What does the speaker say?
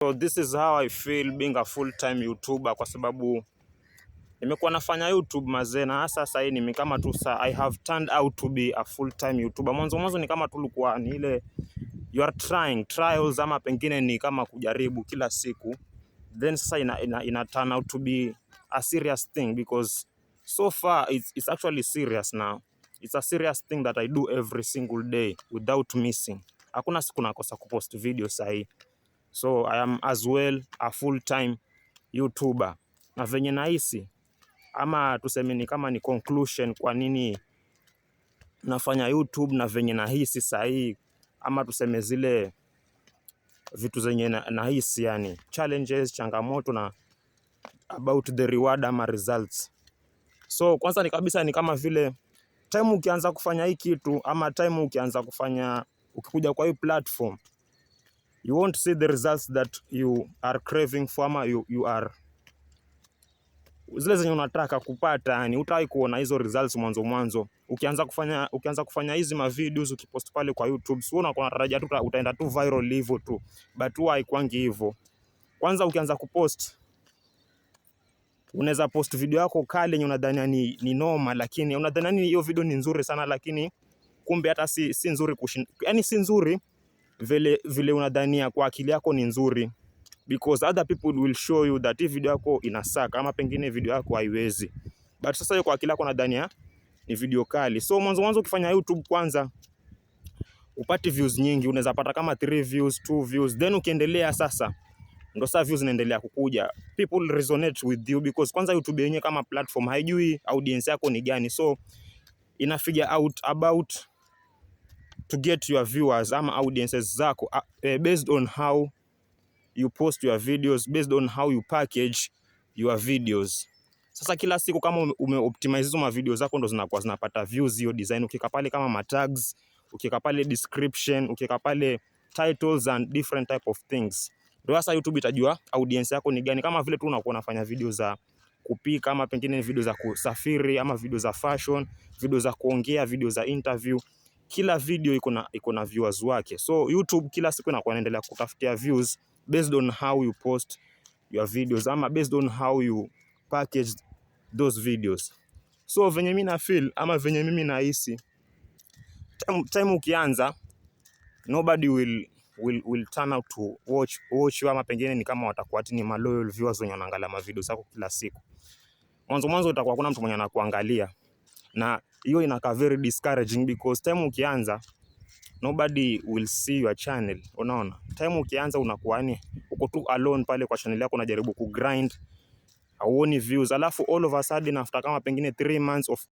So this is how I feel being a full-time YouTuber, kwa sababu nimekuwa nafanya YouTube mazee, na sasa hii ni kama tu I have turned out to be a full-time YouTuber. Mwanzo ni kama tu likuwa ni ile you are trying trials, ama pengine ni kama kujaribu kila siku, then sasa ina turn out to be a serious thing, because so far it's actually serious now. It's a serious thing that I do every single day without missing. Hakuna siku nakosa kupost video sahi. So I am as well a full-time YouTuber. Na venye nahisi, ama tuseme ni kama ni conclusion kwa nini nafanya YouTube na venye nahisi sahi, ama tuseme zile vitu zenye nahisi, yani challenges, changamoto, na about the reward ama results. So kwanza ni kabisa ni kama vile time ukianza kufanya hii kitu, ama time ukianza kufanya, ukikuja kwa hii platform, you won't see the results that you are craving for, ama you are zile zenye unataka kupata, yani utawahi kuona hizo results mwanzo. Ukianza kufanya hizi ma videos, ukipost pale kwa YouTube, sio unakuwa unatarajia tu utaenda tu viral hivyo tu, but huwa haikwangi hivyo. Kwanza ukianza kupost, unaweza post video yako kale yenye unadhania ni normal, lakini unadhania hiyo video ni nzuri sana, lakini kumbe hata si nzuri yani si nzuri vile unadhania kwa akili yako ni nzuri, because other people will show you that hii video yako inasaka, ama pengine video yako haiwezi, but sasa hiyo kwa akili yako unadhania ni video kali. So mwanzo ukifanya YouTube kwanza upate views nyingi, unaweza pata kama 3 views, 2 views, then ukiendelea sasa ndo sasa views zinaendelea kukuja, people resonate with you, because kwanza YouTube yenyewe kama platform haijui audience yako ni gani, so ina figure out about to get your viewers ama audiences zako based on how you post your videos, based on how you package your videos. Sasa kila siku kama umeoptimize hizo ma videos zako ndo zinakuwa zinapata views hiyo design, ukika pale kama ma tags, ukika pale description, ukika pale titles and different type of things, ndio sasa YouTube itajua audience yako ni gani. Kama vile tu unakuwa unafanya video za kupika, ama pengine video za kusafiri, ama video za fashion, video za kuongea, video za interview, kila video iko na viewers wake. So YouTube kila siku inakuwa inaendelea kutafutia views based on how you post your videos, ama based on how you package those videos. So venye mimi na feel, ama venye mimi nahisi, time ukianza nobody will turn out to watch you, ama pengine ni kama watakuwa ni loyal viewers wenye wanaangalia ma videos zako kila siku. Mwanzo utakuwa kuna mtu mwenye anakuangalia, na hiyo inakaa very discouraging, because time ukianza nobody will see your channel. Unaona, time ukianza unakuwa ni uko tu alone pale kwa channel yako, unajaribu kugrind, hauoni views, alafu all of a sudden after kama pengine 3 months of